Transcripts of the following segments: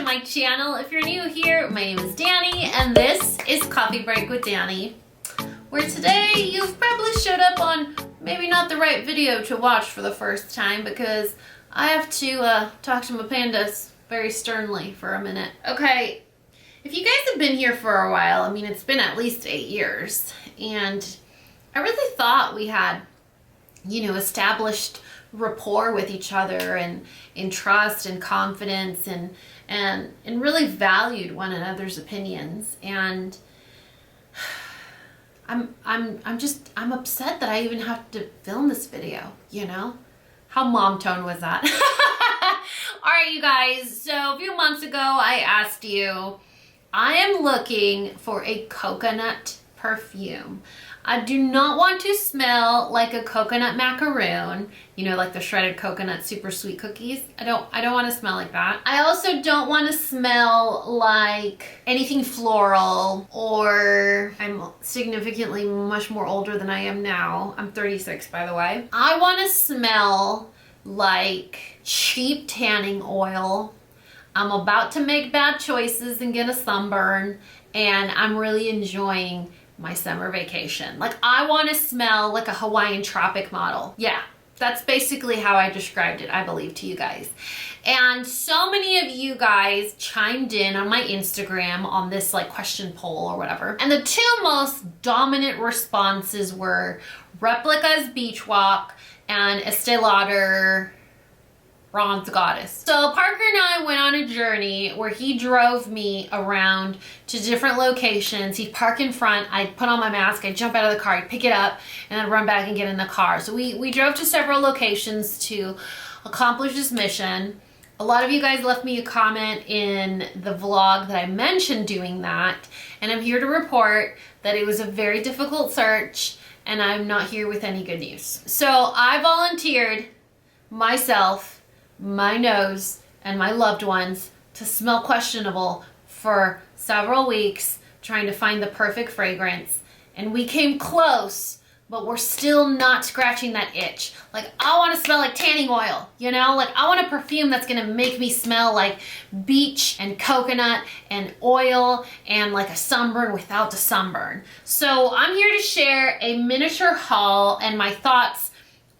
my channel. If you're new here, my name is Dani and this is Coffee Break with Dani, where today you've probably showed up on maybe not the right video to watch for the first time because I have to talk to my pandas very sternly for a minute. Okay, if you guys have been here for a while, I mean, it's been at least 8 years, and I really thought we had, you know, established rapport with each other and in trust and confidence and really valued one another's opinions. And I'm upset that I even have to film this video, you know? How mom tone was that? All right, you guys, so a few months ago I asked you, I am looking for a coconut perfume. I do not want to smell like a coconut macaroon, you know, like the shredded coconut super sweet cookies. I don't want to smell like that. I also don't want to smell like anything floral, or I'm significantly much more older than I am now. I'm 36, by the way. I want to smell like cheap tanning oil. I'm about to make bad choices and get a sunburn, and I'm really enjoying my summer vacation. Like, I want to smell like a Hawaiian tropic model. Yeah, that's basically how I described it, I believe, to you guys. And so many of you guys chimed in on my Instagram on this like question poll or whatever. And the two most dominant responses were Replica's Beach Walk and Estée Lauder Bronze Goddess. So Parker and I went on a journey where he drove me around to different locations. He'd park in front, I'd put on my mask, I'd jump out of the car, I'd pick it up, and then run back and get in the car. So we drove to several locations to accomplish this mission. A lot of you guys left me a comment in the vlog that I mentioned doing that, and I'm here to report that it was a very difficult search, and I'm not here with any good news. So I volunteered myself, my nose, and my loved ones to smell questionable for several weeks trying to find the perfect fragrance, and we came close, but we're still not scratching that itch. Like, I want to smell like tanning oil, you know? Like, I want a perfume that's gonna make me smell like beach and coconut and oil and like a sunburn without the sunburn. So I'm here to share a miniature haul and my thoughts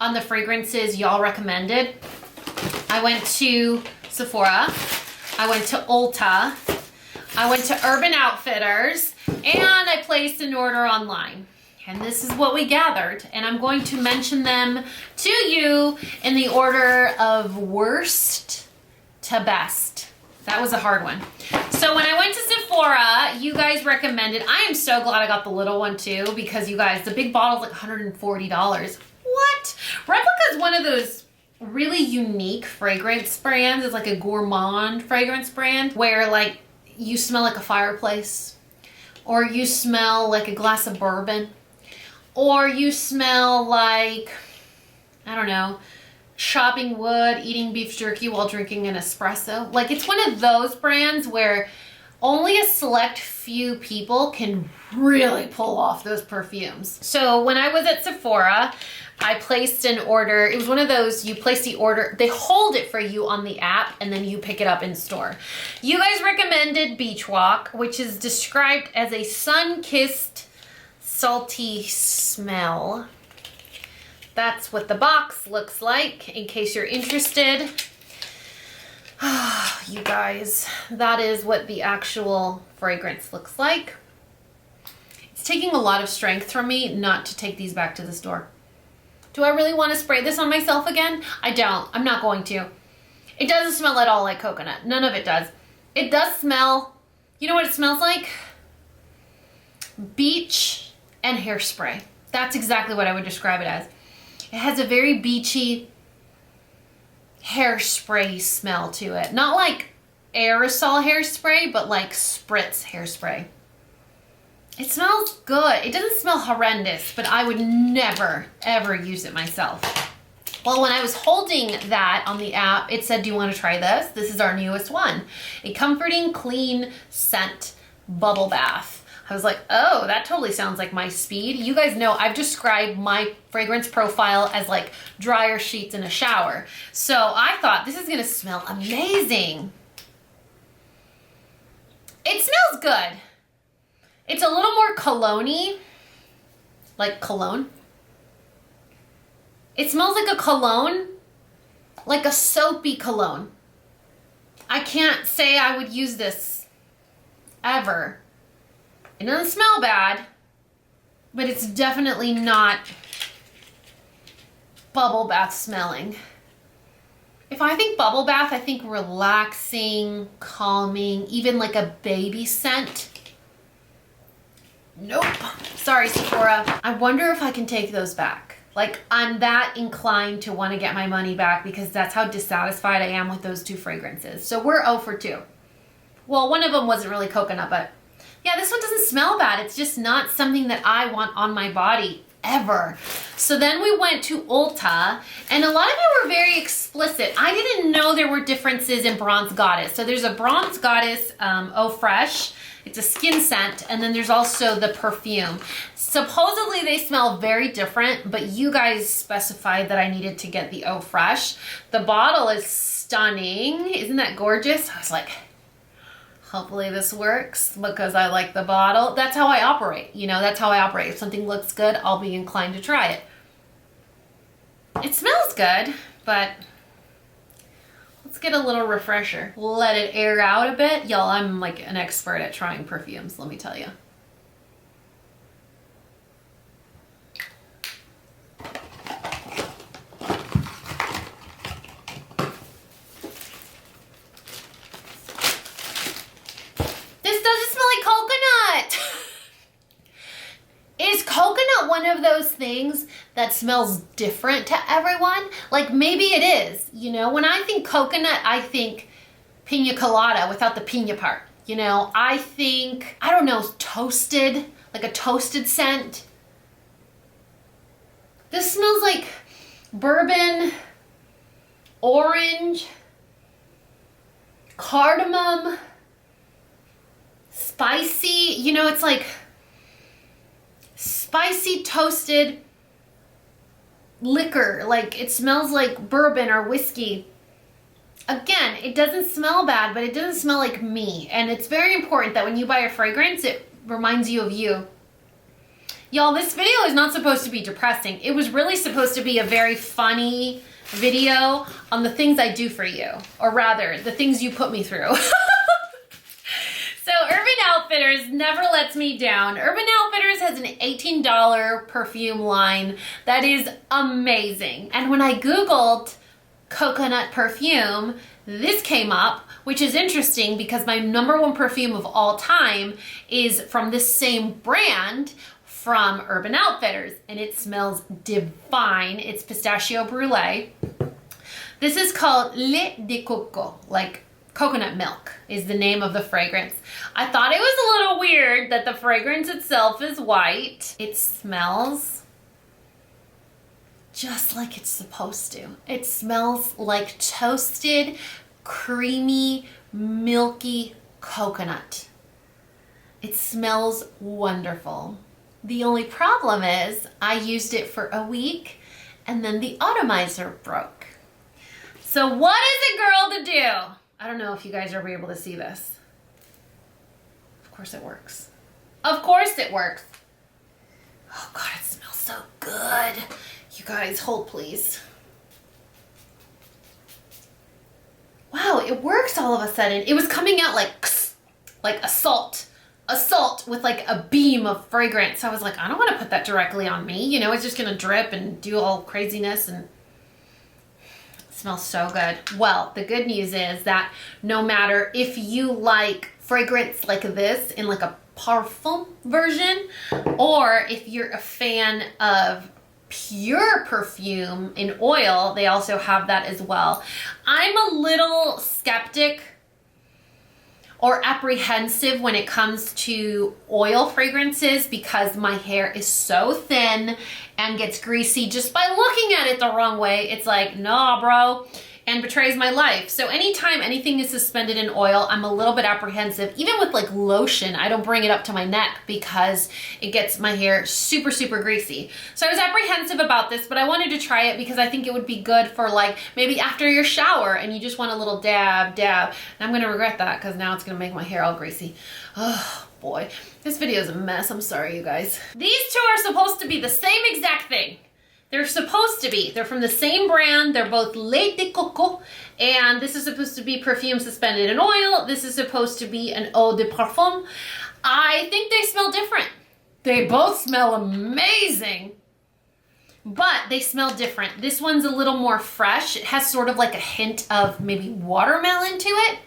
on the fragrances y'all recommended. I went to Sephora, I went to Ulta, I went to Urban Outfitters, and I placed an order online. And this is what we gathered, and I'm going to mention them to you in the order of worst to best. That was a hard one. So when I went to Sephora, you guys recommended, I am so glad I got the little one too, because you guys, the big bottle's like $140. What? Replica is one of those really unique fragrance brands. It's like a gourmand fragrance brand where like you smell like a fireplace, or you smell like a glass of bourbon, or you smell like, I don't know, chopping wood, eating beef jerky while drinking an espresso. Like, it's one of those brands where only a select few people can really pull off those perfumes. So when I was at Sephora, I placed an order. It was one of those, you place the order, they hold it for you on the app, and then you pick it up in store. You guys recommended Beach Walk, which is described as a sun-kissed, salty smell. That's what the box looks like, in case you're interested. You guys, that is what the actual fragrance looks like. It's taking a lot of strength from me not to take these back to the store. Do I really want to spray this on myself again? I don't. I'm not going to. It doesn't smell at all like coconut. None of it does. It does smell, you know what it smells like? Beach and hairspray. That's exactly what I would describe it as. It has a very beachy hairspray smell to it. Not like aerosol hairspray, but like spritz hairspray. It smells good. It doesn't smell horrendous, but I would never, ever use it myself. Well, when I was holding that on the app, it said, do you want to try this? This is our newest one. A comforting, clean scent bubble bath. I was like, oh, that totally sounds like my speed. You guys know I've described my fragrance profile as like dryer sheets in a shower. So I thought this is gonna smell amazing. It smells good. It's a little more cologne-y, like cologne. It smells like a cologne, like a soapy cologne. I can't say I would use this ever. It doesn't smell bad, but it's definitely not bubble bath smelling. If I think bubble bath, I think relaxing, calming, even like a baby scent. Nope. Sorry, Sephora. I wonder if I can take those back. Like, I'm that inclined to want to get my money back because that's how dissatisfied I am with those two fragrances. So we're 0 for 2. Well, one of them wasn't really coconut, but yeah, this one doesn't smell bad. It's just not something that I want on my body ever. So then we went to Ulta, and a lot of you were very explicit. I didn't know there were differences in Bronze Goddess. So there's a Bronze Goddess Eau Fraiche. It's a skin scent, and then there's also the perfume. Supposedly they smell very different, but you guys specified that I needed to get the Eau Fraiche. The bottle is stunning. Isn't that gorgeous? I was like, hopefully this works because I like the bottle. That's how I operate. You know, that's how I operate. If something looks good, I'll be inclined to try it. It smells good, but let's get a little refresher. Let it air out a bit. Y'all, I'm like an expert at trying perfumes, let me tell you. This doesn't smell like coconut. Is coconut one of those things that smells different to everyone? Like, maybe it is, you know? When I think coconut, I think pina colada without the pina part. You know, I think, I don't know, toasted, like a toasted scent. This smells like bourbon, orange, cardamom, spicy. You know, it's like spicy toasted liquor. Like, it smells like bourbon or whiskey. Again, it doesn't smell bad, but it doesn't smell like me. And it's very important that when you buy a fragrance, it reminds you of you. Y'all, this video is not supposed to be depressing. It was really supposed to be a very funny video on the things I do for you. Or rather, the things you put me through. So Urban Outfitters never lets me down. Urban Outfitters has an $18 perfume line that is amazing. And when I Googled coconut perfume, this came up, which is interesting because my #1 perfume of all time is from this same brand from Urban Outfitters, and it smells divine. It's Pistachio Brûlée. This is called Lait de Coco, like coconut milk is the name of the fragrance. I thought it was a little weird that the fragrance itself is white. It smells just like it's supposed to. It smells like toasted, creamy, milky coconut. It smells wonderful. The only problem is I used it for a week and then the atomizer broke. So what is a girl to do? I don't know if you guys are able to see this. Of course it works. Of course it works. Oh God, it smells so good. You guys, hold please. Wow, it works all of a sudden. It was coming out like assault with like a beam of fragrance. So I was like, I don't want to put that directly on me. You know, it's just gonna drip and do all craziness, and it smells so good. Well, the good news is that no matter if you like fragrance like this in like a parfum version, or if you're a fan of pure perfume in oil, they also have that as well. I'm a little skeptic or apprehensive when it comes to oil fragrances because my hair is so thin and gets greasy just by looking at it the wrong way. It's like, nah, bro. and betrays my life. So anytime anything is suspended in oil, I'm a little bit apprehensive. Even with like lotion, I don't bring it up to my neck because it gets my hair super, super greasy. So I was apprehensive about this, but I wanted to try it because I think it would be good for like maybe after your shower and you just want a little dab, dab. And I'm gonna regret that because now it's gonna make my hair all greasy. Oh boy, this video is a mess. I'm sorry, you guys. These two are supposed to be the same exact thing. They're supposed to be. They're from the same brand. They're both Lait de Coco. And this is supposed to be perfume suspended in oil. This is supposed to be an eau de parfum. I think they smell different. They both smell amazing, but they smell different. This one's a little more fresh. It has sort of like a hint of maybe watermelon to it.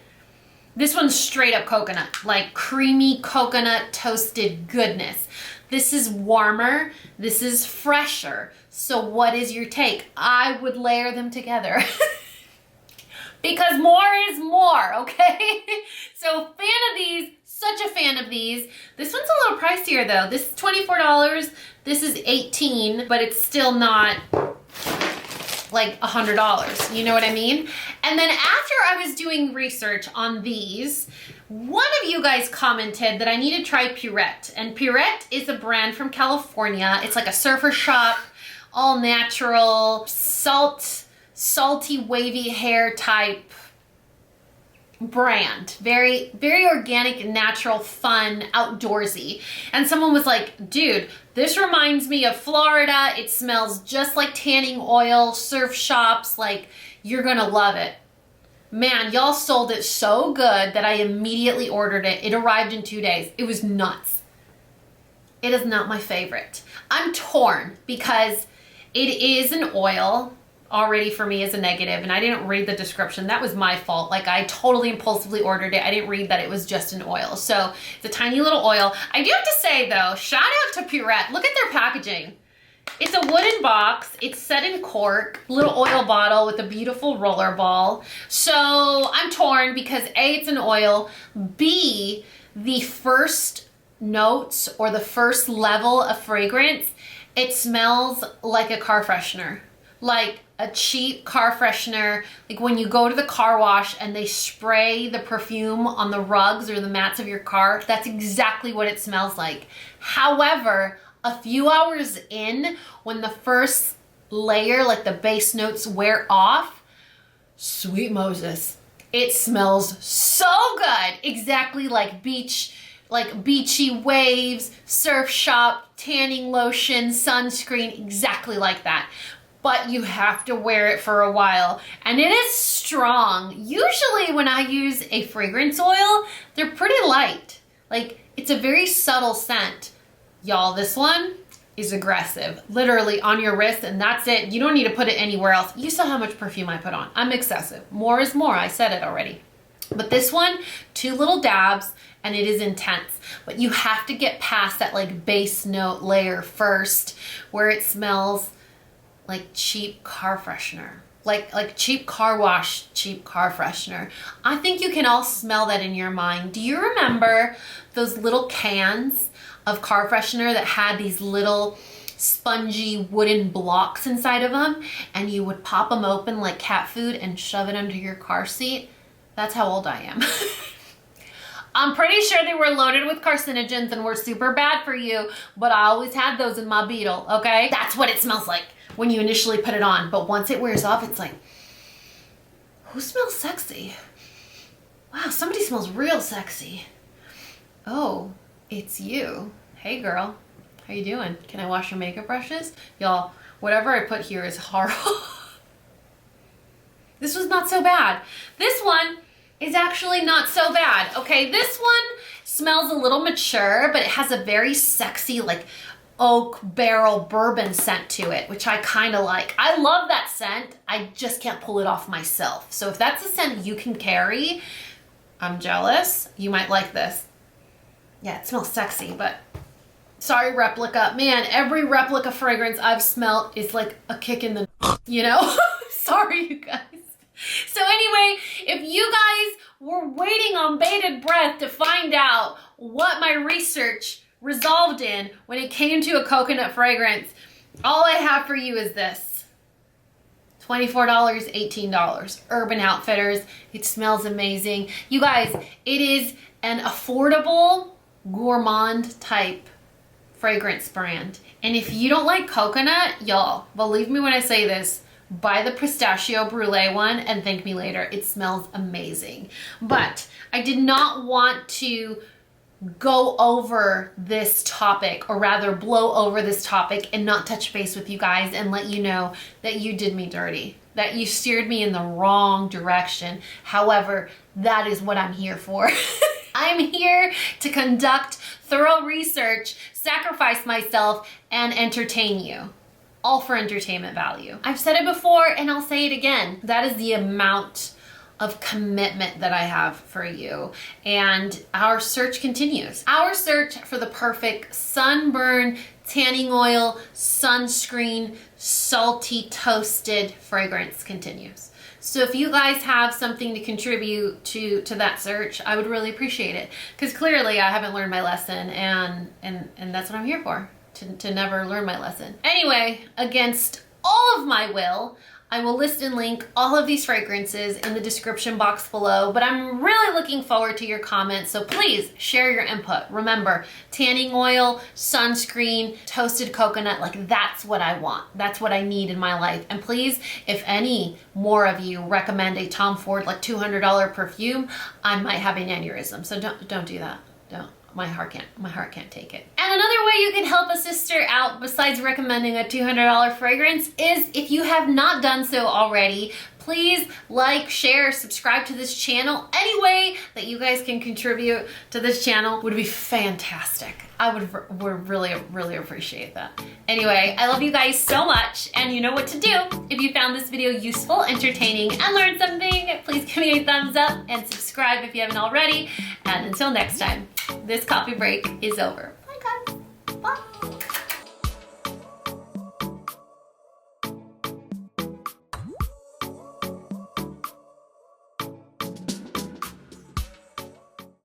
This one's straight up coconut, like creamy coconut toasted goodness. This is warmer. This is fresher. So what is your take? I would layer them together because more is more, okay? So fan of these, such a fan of these. This one's a little pricier though. This is $24. This is $18, but it's still not like $100. You know what I mean? And then after I was doing research on these, one of you guys commented that I need to try Pirette. And Pirette is a brand from California. It's like a surfer shop, all natural, salty, wavy hair type brand. Very, very organic, natural, fun, outdoorsy. And someone was like, dude, this reminds me of Florida. It smells just like tanning oil, surf shops. Like, you're gonna love it. Man, y'all sold it so good that I immediately ordered it. It arrived in 2 days. It was nuts. It is not my favorite. I'm torn because it is an oil. Already for me is a negative, and I didn't read the description. That was my fault. Like, I totally impulsively ordered it. I didn't read that it was just an oil. So it's a tiny little oil. I do have to say though, shout out to Pirette. Look at their packaging. It's a wooden box. It's set in cork, little oil bottle with a beautiful roller ball. So I'm torn because A, it's an oil. B, the first notes or the first level of fragrance, it smells like a car freshener. Like a cheap car freshener, like when you go to the car wash and they spray the perfume on the rugs or the mats of your car, that's exactly what it smells like. However, a few hours in, when the first layer, like the base notes, wear off, sweet Moses, it smells so good. Exactly like beach, like beachy waves, surf shop, tanning lotion, sunscreen, exactly like that. But you have to wear it for a while, and it is strong. Usually when I use a fragrance oil, they're pretty light. Like, it's a very subtle scent. Y'all, this one is aggressive. Literally on your wrist, and that's it. You don't need to put it anywhere else. You saw how much perfume I put on. I'm excessive. More is more. I said it already. But this one, 2 little dabs, and it is intense. But you have to get past that like base note layer first, where it smells like cheap car freshener. Like cheap car wash, cheap car freshener. I think you can all smell that in your mind. Do you remember those little cans of car freshener that had these little spongy wooden blocks inside of them, and you would pop them open like cat food and shove it under your car seat? That's how old I am. I'm pretty sure they were loaded with carcinogens and were super bad for you, but I always had those in my Beetle, okay? That's what it smells like when you initially put it on. But once it wears off, it's like, who smells sexy? Wow, somebody smells real sexy. Oh, it's you. Hey girl, how you doing? Can I wash your makeup brushes? Y'all, whatever I put here is horrible. This was not so bad. This one is actually not so bad. Okay, this one smells a little mature, but it has a very sexy, like, oak barrel bourbon scent to it, which I kind of like. I love that scent. I just can't pull it off myself. So if that's a scent you can carry, I'm jealous. You might like this. Yeah, it smells sexy, but sorry, Replica. Man, every Replica fragrance I've smelled is like a kick in the, you know? Sorry, you guys. So anyway, if you guys were waiting on bated breath to find out what my research resolved in when it came to a coconut fragrance, all I have for you is this. $24, $18. Urban Outfitters. It smells amazing. You guys, it is an affordable gourmand type fragrance brand. And if you don't like coconut, y'all, believe me when I say this, buy the Pistachio Brûlée one and thank me later. It smells amazing. But I did not want to go over this topic, or rather blow over this topic and not touch base with you guys and let you know that you did me dirty, that you steered me in the wrong direction. However, that is what I'm here for. I'm here to conduct thorough research, sacrifice myself, and entertain you. All for entertainment value. I've said it before and I'll say it again. That is the amount of commitment that I have for you. And our search continues. Our search for the perfect sunburn, tanning oil, sunscreen, salty, toasted fragrance continues. So if you guys have something to contribute to that search, I would really appreciate it. Because clearly I haven't learned my lesson, and that's what I'm here for, to never learn my lesson. Anyway, against all of my will, I will list and link all of these fragrances in the description box below, but I'm really looking forward to your comments, so please share your input. Remember, tanning oil, sunscreen, toasted coconut, like that's what I want. That's what I need in my life. And please, if any more of you recommend a Tom Ford like $200 perfume, I might have an aneurysm, so don't do that. Don't. My heart can't take it. And another way you can help a sister out besides recommending a $200 fragrance is, if you have not done so already, please like, share, subscribe to this channel. Any way that you guys can contribute to this channel would be fantastic. I would really appreciate that. Anyway, I love you guys so much, and you know what to do. If you found this video useful, entertaining, and learned something, please give me a thumbs up and subscribe if you haven't already. And until next time, this coffee break is over. Bye guys. Bye.